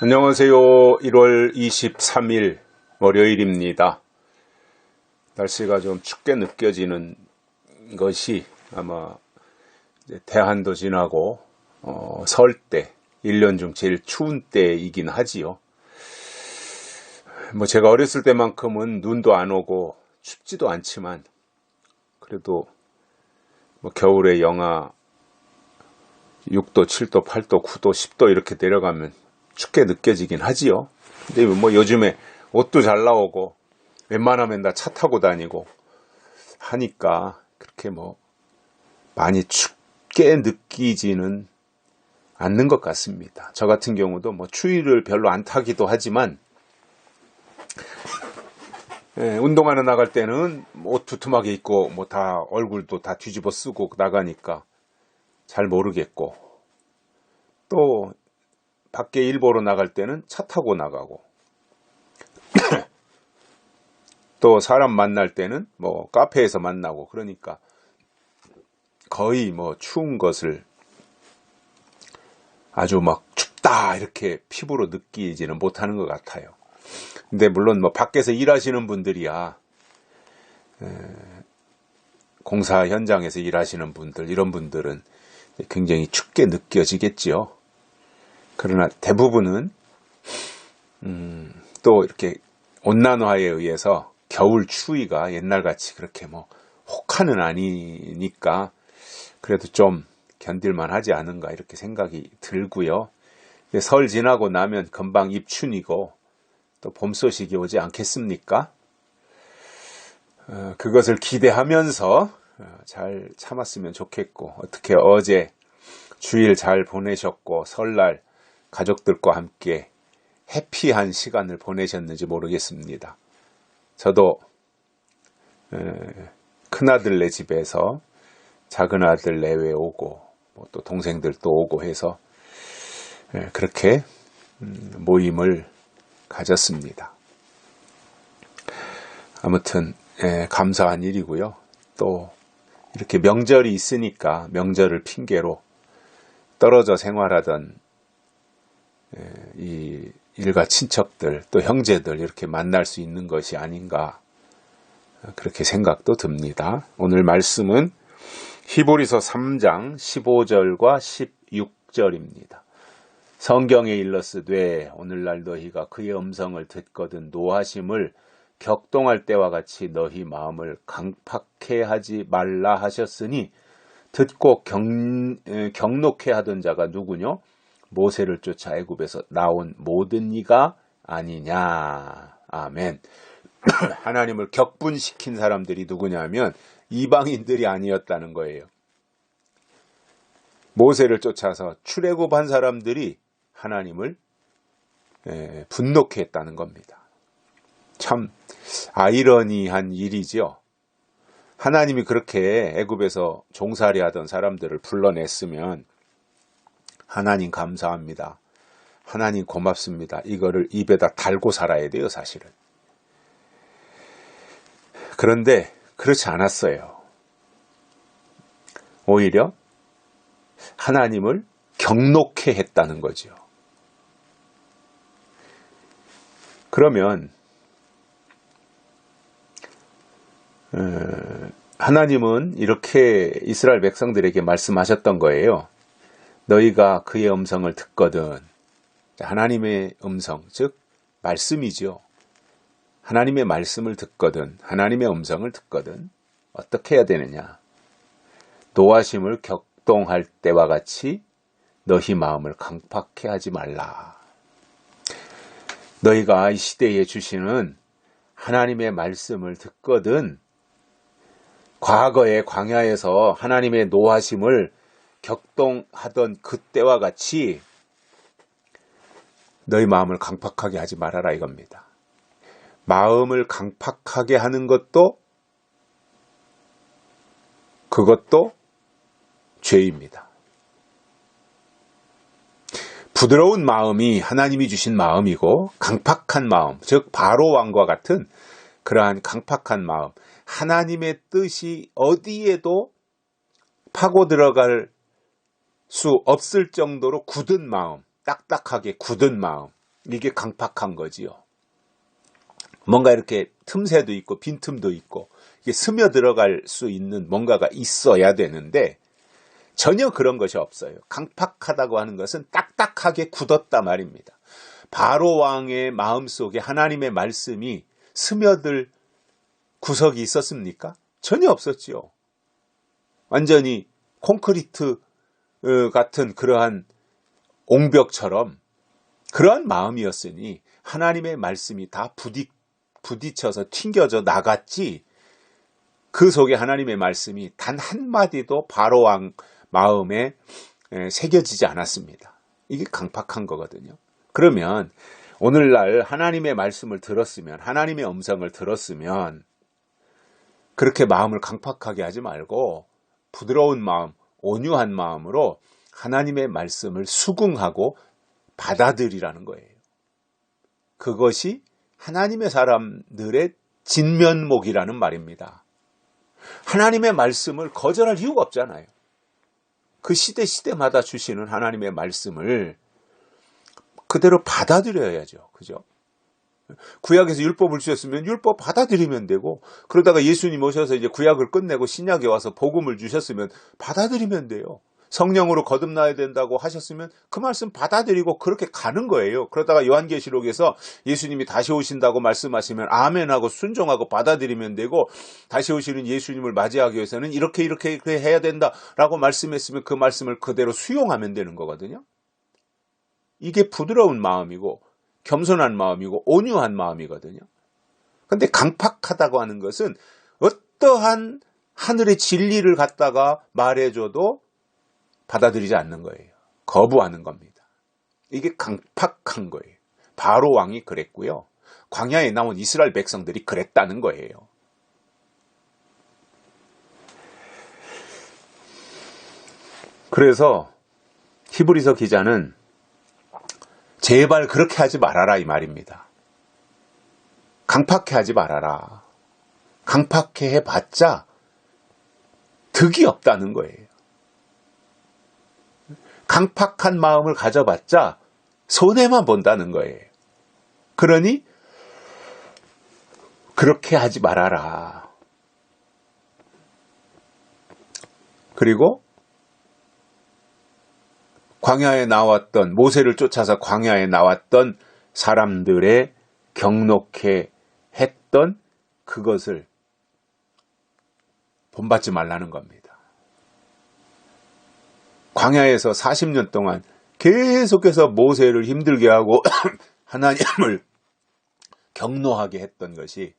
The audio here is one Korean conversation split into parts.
안녕하세요. 1월 23일 월요일입니다. 날씨가 좀 춥게 느껴지는 것이 아마 이제 대한도 지나고 설 때, 1년 중 제일 추운 때이긴 하지요. 뭐 제가 어렸을 때만큼은 눈도 안 오고 춥지도 않지만 그래도 뭐 겨울에 영하 6도, 7도, 8도, 9도, 10도 이렇게 내려가면 춥게 느껴지긴 하지요. 근데 뭐 요즘에 옷도 잘 나오고 웬만하면 다 차 타고 다니고 하니까 그렇게 뭐 많이 춥게 느끼지는 않는 것 같습니다. 저 같은 경우도 뭐 추위를 별로 안 타기도 하지만 운동하러 나갈 때는 옷 두툼하게 입고 뭐 다 얼굴도 다 뒤집어 쓰고 나가니까 잘 모르겠고, 또 밖에 일 보러 나갈 때는 차 타고 나가고, 또 사람 만날 때는 뭐 카페에서 만나고, 그러니까 거의 뭐 추운 것을 아주 막 춥다 이렇게 피부로 느끼지는 못하는 것 같아요. 근데 물론 뭐 밖에서 일하시는 분들이야, 공사 현장에서 일하시는 분들, 이런 분들은 굉장히 춥게 느껴지겠지요. 그러나 대부분은 또 이렇게 온난화에 의해서 겨울 추위가 옛날같이 그렇게 뭐 혹한은 아니니까 그래도 좀 견딜만 하지 않은가 이렇게 생각이 들고요. 설 지나고 나면 금방 입춘이고 또 봄 소식이 오지 않겠습니까? 그것을 기대하면서 잘 참았으면 좋겠고, 어떻게 어제 주일 잘 보내셨고 설날 가족들과 함께 해피한 시간을 보내셨는지 모르겠습니다. 저도 큰아들네 집에서 작은아들 내외 오고 또 동생들도 오고 해서 그렇게 모임을 가졌습니다. 아무튼 감사한 일이고요. 또 이렇게 명절이 있으니까 명절을 핑계로 떨어져 생활하던 이 일가 친척들 또 형제들 이렇게 만날 수 있는 것이 아닌가 그렇게 생각도 듭니다. 오늘 말씀은 히브리서 3장 15절과 16절입니다. 성경에 일렀으되 오늘날 너희가 그의 음성을 듣거든 노하심을 격동할 때와 같이 너희 마음을 강팍해 하지 말라 하셨으니 듣고 경록해 하던 자가 누구뇨? 모세를 쫓아 애굽에서 나온 모든 이가 아니냐. 아멘. 하나님을 격분시킨 사람들이 누구냐면 이방인들이 아니었다는 거예요. 모세를 쫓아서 출애굽한 사람들이 하나님을 분노케 했다는 겁니다. 참 아이러니한 일이죠. 하나님이 그렇게 애굽에서 종살이 하던 사람들을 불러냈으면 하나님 감사합니다, 하나님 고맙습니다, 이거를 입에다 달고 살아야 돼요, 사실은. 그런데 그렇지 않았어요. 오히려 하나님을 경록해 했다는 거죠. 그러면 하나님은 이렇게 이스라엘 백성들에게 말씀하셨던 거예요. 너희가 그의 음성을 듣거든. 하나님의 음성, 즉 말씀이죠. 하나님의 말씀을 듣거든, 하나님의 음성을 듣거든 어떻게 해야 되느냐? 노하심을 격동할 때와 같이 너희 마음을 강팍해 하지 말라. 너희가 이 시대에 주시는 하나님의 말씀을 듣거든 과거의 광야에서 하나님의 노하심을 격동하던 그때와 같이 너희 마음을 강팍하게 하지 말아라 이겁니다. 마음을 강팍하게 하는 것도 그것도 죄입니다. 부드러운 마음이 하나님이 주신 마음이고 강팍한 마음, 즉 바로 왕과 같은 그러한 강팍한 마음, 하나님의 뜻이 어디에도 파고 들어갈 수 없을 정도로 굳은 마음, 딱딱하게 굳은 마음, 이게 강팍한 거지요. 뭔가 이렇게 틈새도 있고 빈틈도 있고 이게 스며들어갈 수 있는 뭔가가 있어야 되는데 전혀 그런 것이 없어요. 강팍하다고 하는 것은 딱딱하게 굳었다 말입니다. 바로 왕의 마음속에 하나님의 말씀이 스며들 구석이 있었습니까? 전혀 없었지요. 완전히 콘크리트 같은 그러한 옹벽처럼 그러한 마음이었으니 하나님의 말씀이 다 부딪혀서 튕겨져 나갔지 그 속에 하나님의 말씀이 단 한마디도 바로 왕 마음에 새겨지지 않았습니다. 이게 강팍한 거거든요. 그러면 오늘날 하나님의 말씀을 들었으면 하나님의 음성을 들었으면 그렇게 마음을 강팍하게 하지 말고 부드러운 마음, 온유한 마음으로 하나님의 말씀을 수긍하고 받아들이라는 거예요. 그것이 하나님의 사람들의 진면목이라는 말입니다. 하나님의 말씀을 거절할 이유가 없잖아요. 그 시대마다 주시는 하나님의 말씀을 그대로 받아들여야죠. 그죠? 구약에서 율법을 주셨으면 율법 받아들이면 되고, 그러다가 예수님 오셔서 이제 구약을 끝내고 신약에 와서 복음을 주셨으면 받아들이면 돼요. 성령으로 거듭나야 된다고 하셨으면 그 말씀 받아들이고 그렇게 가는 거예요. 그러다가 요한계시록에서 예수님이 다시 오신다고 말씀하시면 아멘하고 순종하고 받아들이면 되고, 다시 오시는 예수님을 맞이하기 위해서는 이렇게 해야 된다라고 말씀했으면 그 말씀을 그대로 수용하면 되는 거거든요. 이게 부드러운 마음이고 겸손한 마음이고 온유한 마음이거든요. 근데 강팍하다고 하는 것은 어떠한 하늘의 진리를 갖다가 말해줘도 받아들이지 않는 거예요. 거부하는 겁니다. 이게 강팍한 거예요. 바로 왕이 그랬고요. 광야에 나온 이스라엘 백성들이 그랬다는 거예요. 그래서 히브리서 기자는 제발 그렇게 하지 말아라 이 말입니다. 강팍해 하지 말아라. 강팍해 해봤자 득이 없다는 거예요. 강팍한 마음을 가져봤자 손해만 본다는 거예요. 그러니 그렇게 하지 말아라. 그리고 광야에 나왔던, 모세를 쫓아서 광야에 나왔던 사람들의 경록해 했던 그것을 본받지 말라는 겁니다. 광야에서 40년 동안 계속해서 모세를 힘들게 하고 하나님을 경노하게 했던 것이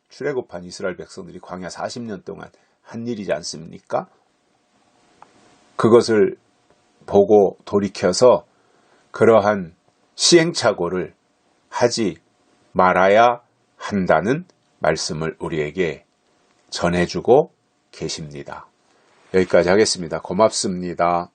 출애굽한 이스라엘 백성들이 광야 40년 동안 한 일이지 않습니까? 그것을 보고 돌이켜서 그러한 시행착오를 하지 말아야 한다는 말씀을 우리에게 전해주고 계십니다. 여기까지 하겠습니다. 고맙습니다.